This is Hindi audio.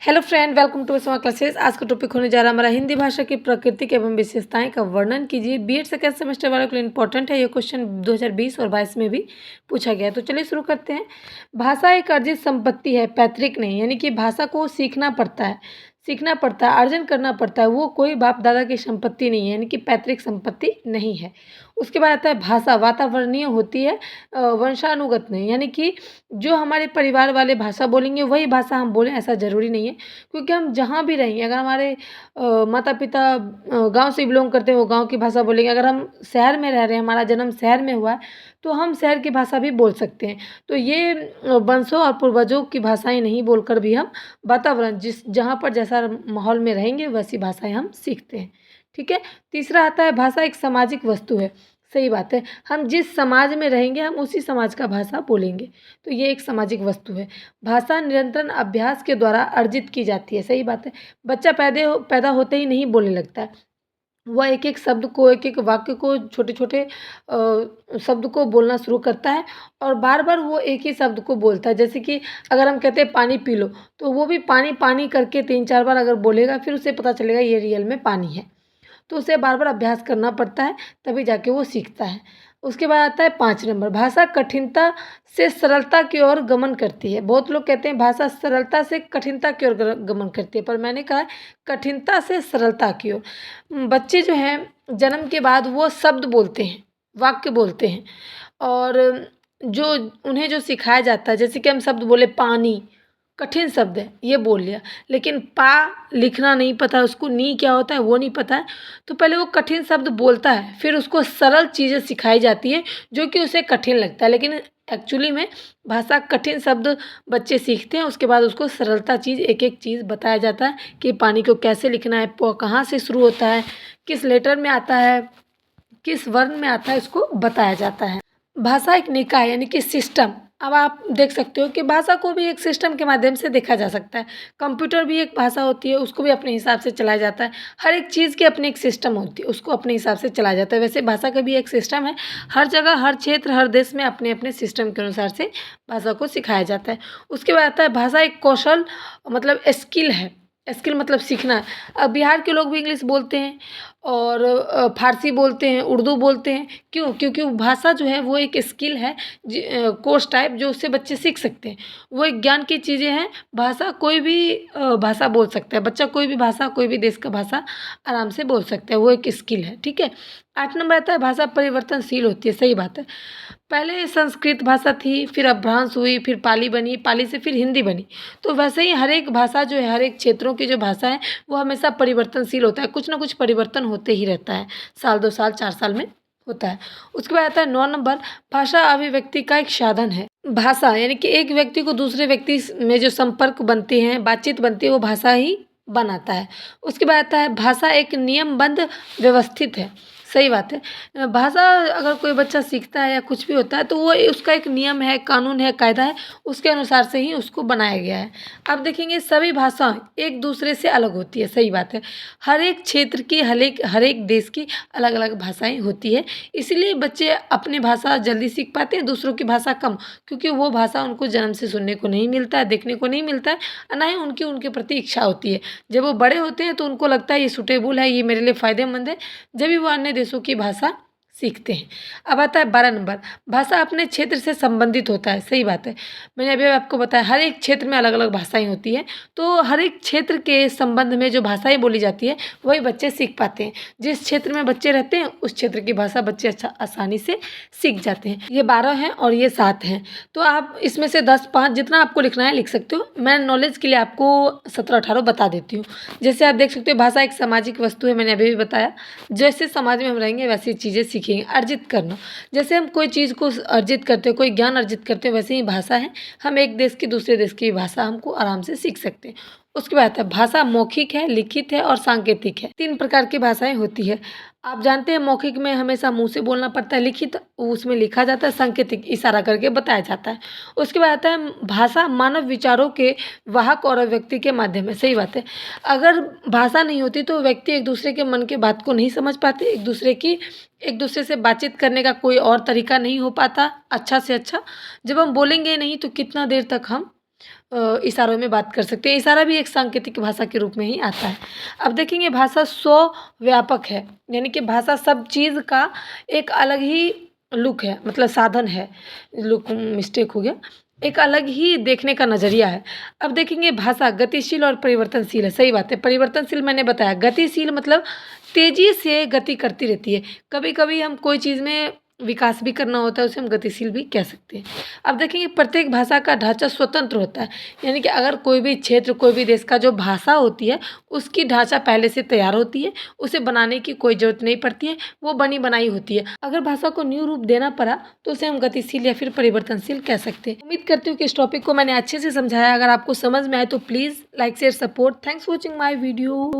Hello friend, welcome to smart classes. आज का टॉपिक होने जा रहा है हमारा हिंदी भाषा की प्राकृतिक एवं विशेषताएं का वर्णन कीजिए। बीएड सेकेंड सेमेस्टर वालों के लिए इंपॉर्टेंट है। ये क्वेश्चन 2020 और 22 में भी पूछा गया है। तो चलिए शुरू करते हैं। भाषा एक अर्जित संपत्ति है, पैतृक नहीं। यानी कि भाषा को सीखना पड़ता है, अर्जन करना पड़ता है। वो कोई बाप दादा की संपत्ति नहीं है, यानी कि पैतृक संपत्ति नहीं है। उसके बाद आता है भाषा वातावरणीय होती है, वंशानुगत नहीं। यानी कि जो हमारे परिवार वाले भाषा बोलेंगे वही भाषा हम बोलें ऐसा ज़रूरी नहीं है, क्योंकि हम जहाँ भी रहेंगे, अगर हमारे माता पिता गांव से बिलोंग करते हैं वो गांव की भाषा बोलेंगे। अगर हम शहर में रह रहे हैं, हमारा जन्म शहर में हुआ है, तो हम शहर की भाषा भी बोल सकते हैं। तो ये वंशों और पूर्वजों की भाषाएं नहीं बोलकर भी हम वातावरण जहाँ पर जैसा माहौल में रहेंगे वैसी भाषाएं हम सीखते हैं। ठीक है। तीसरा आता है भाषा एक सामाजिक वस्तु है। सही बात है, हम जिस समाज में रहेंगे हम उसी समाज का भाषा बोलेंगे। तो ये एक सामाजिक वस्तु है। भाषा निरंतर अभ्यास के द्वारा अर्जित की जाती है। सही बात है। बच्चा पैदा होते ही नहीं बोलने लगता है। वह एक एक शब्द को, एक एक वाक्य को, छोटे छोटे शब्द को बोलना शुरू करता है और बार बार वो एक ही शब्द को बोलता है। जैसे कि अगर हम कहते हैं पानी पी लो, तो वो भी पानी पानी करके 3-4 बार अगर बोलेगा, फिर उसे पता चलेगा ये रियल में पानी है। तो उसे बार बार अभ्यास करना पड़ता है, तभी जाके वो सीखता है। उसके बाद आता है 5 नंबर, भाषा कठिनता से सरलता की ओर गमन करती है। बहुत लोग कहते हैं भाषा सरलता से कठिनता की ओर गमन करती है, पर मैंने कहा कठिनता से सरलता की ओर। बच्चे जो हैं जन्म के बाद वो शब्द बोलते हैं, वाक्य बोलते हैं, और जो उन्हें जो सिखाया जाता है, जैसे कि हम शब्द बोले पानी, कठिन शब्द है, ये बोल लिया, लेकिन पा लिखना नहीं पता उसको, नी क्या होता है वो नहीं पता है, तो पहले वो कठिन शब्द बोलता है, फिर उसको सरल चीज़ें सिखाई जाती है जो कि उसे कठिन लगता है। लेकिन एक्चुअली में भाषा कठिन शब्द बच्चे सीखते हैं, उसके बाद उसको सरलता चीज़ एक एक चीज़ बताया जाता है कि पानी को कैसे लिखना है, कहाँ से शुरू होता है, किस लेटर में आता है, किस वर्ण में आता है, इसको बताया जाता है। भाषा एक निकाय यानी कि सिस्टम। अब आप देख सकते हो कि भाषा को भी एक सिस्टम के माध्यम से देखा जा सकता है। कंप्यूटर भी एक भाषा होती है, उसको भी अपने हिसाब से चलाया जाता है। हर एक चीज़ की अपनी एक सिस्टम होती है, उसको अपने हिसाब से चलाया जाता है। वैसे भाषा का भी एक सिस्टम है। हर जगह, हर क्षेत्र, हर देश में अपने अपने सिस्टम के अनुसार से भाषा को सिखाया जाता है। उसके बाद आता है भाषा एक कौशल, मतलब स्किल है। स्किल मतलब सीखना। अब बिहार के लोग भी इंग्लिश बोलते हैं और फारसी बोलते हैं, उर्दू बोलते हैं। क्यों? क्योंकि भाषा जो है वो एक स्किल है, कोर्स टाइप, जो उससे बच्चे सीख सकते हैं। वो एक ज्ञान की चीज़ें हैं। भाषा कोई भी भाषा बोल सकता है बच्चा, कोई भी भाषा, कोई भी देश का भाषा आराम से बोल सकता है। वो एक स्किल है। ठीक है। 8 नंबर आता है भाषा परिवर्तनशील होती है। सही बात है। पहले संस्कृत भाषा थी, फिर अपभ्रंश हुई, फिर पाली बनी, पाली से फिर हिंदी बनी। तो वैसे ही हर एक भाषा जो है, हर एक क्षेत्रों की जो भाषा है वो हमेशा परिवर्तनशील होता है। कुछ ना कुछ परिवर्तन होते ही रहता है, साल 2 साल 4 साल में होता है। उसके बाद आता है 9 नंबर, भाषा अभिव्यक्ति का एक साधन है। भाषा यानी कि एक व्यक्ति को दूसरे व्यक्ति में जो संपर्क बनते हैं, बातचीत बनती है, वो भाषा ही बनाता है। उसके बाद आता है भाषा एक नियमबद्ध व्यवस्थित है। सही बात है। भाषा अगर कोई बच्चा सीखता है या कुछ भी होता है, तो वो उसका एक नियम है, कानून है, कायदा है, उसके अनुसार से ही उसको बनाया गया है। अब देखेंगे सभी भाषाएं एक दूसरे से अलग होती है। सही बात है। हर एक क्षेत्र की, हर एक देश की अलग अलग भाषाएं होती है। इसीलिए बच्चे अपनी भाषा जल्दी सीख पाते हैं, दूसरों की भाषा कम, क्योंकि वो भाषा उनको जन्म से सुनने को नहीं मिलता है, देखने को नहीं मिलता है, और ना ही उनके प्रति इच्छा होती है। जब वो बड़े होते हैं तो उनको लगता है ये सूटेबल है, ये मेरे लिए फ़ायदेमंद है, जब भी वो अन्य देशों की भाषा सीखते हैं। अब आता है 12 नंबर, भाषा अपने क्षेत्र से संबंधित होता है। सही बात है। मैंने अभी आपको बताया हर एक क्षेत्र में अलग अलग भाषाएं होती हैं, तो हर एक क्षेत्र के संबंध में जो भाषाएं बोली जाती है वही बच्चे सीख पाते हैं। जिस क्षेत्र में बच्चे रहते हैं उस क्षेत्र की भाषा बच्चे आसानी से सीख जाते हैं। ये 12 हैं और ये 7 हैं, तो आप इसमें से 10, 5 जितना आपको लिखना है लिख सकते हो। मैं नॉलेज के लिए आपको 17-18 बता देती हूँ। जैसे आप देख सकते हो भाषा एक सामाजिक वस्तु है, मैंने अभी भी बताया। जैसे समाज में हम रहेंगे वैसी चीज़ें सीखेंगे। अर्जित करना, जैसे हम कोई चीज़ को अर्जित करते हैं, कोई ज्ञान अर्जित करते हैं, वैसे ही भाषा है। हम एक देश की दूसरे देश की भाषा हमको आराम से सीख सकते हैं। उसके बाद है भाषा मौखिक है, लिखित है और सांकेतिक है। 3 प्रकार की भाषाएं होती है। आप जानते हैं मौखिक में हमेशा मुंह से बोलना पड़ता है, लिखित उसमें लिखा जाता है, सांकेतिक इशारा करके बताया जाता है। उसके बाद आता है भाषा मानव विचारों के वाहक और अभिव्यक्ति के माध्यम है। सही बात है। अगर भाषा नहीं होती तो व्यक्ति एक दूसरे के मन के बात को नहीं समझ पाते, एक दूसरे से बातचीत करने का कोई और तरीका नहीं हो पाता अच्छा से अच्छा। जब हम बोलेंगे नहीं तो कितना देर तक हम इशारों में बात कर सकते हैं। इशारा भी एक सांकेतिक भाषा के रूप में ही आता है। अब देखेंगे भाषा व्यापक है, यानी कि भाषा सब चीज़ का एक अलग ही लुक है, मतलब साधन है, लुक मिस्टेक हो गया, एक अलग ही देखने का नज़रिया है। अब देखेंगे भाषा गतिशील और परिवर्तनशील है। सही बात है, परिवर्तनशील मैंने बताया, गतिशील मतलब तेज़ी से गति करती रहती है। कभी कभी हम कोई चीज़ में विकास भी करना होता है, उसे हम गतिशील भी कह सकते हैं। अब देखेंगे प्रत्येक भाषा का ढांचा स्वतंत्र होता है, यानी कि अगर कोई भी क्षेत्र, कोई भी देश का जो भाषा होती है उसकी ढांचा पहले से तैयार होती है, उसे बनाने की कोई ज़रूरत नहीं पड़ती है, वो बनी बनाई होती है। अगर भाषा को न्यू रूप देना पड़ा तो उसे हम गतिशील या फिर परिवर्तनशील कह सकते हैं। उम्मीद करती हूँ कि इस टॉपिक को मैंने अच्छे से समझाया। अगर आपको समझ में आए तो please like share support. Thanks for watching my video.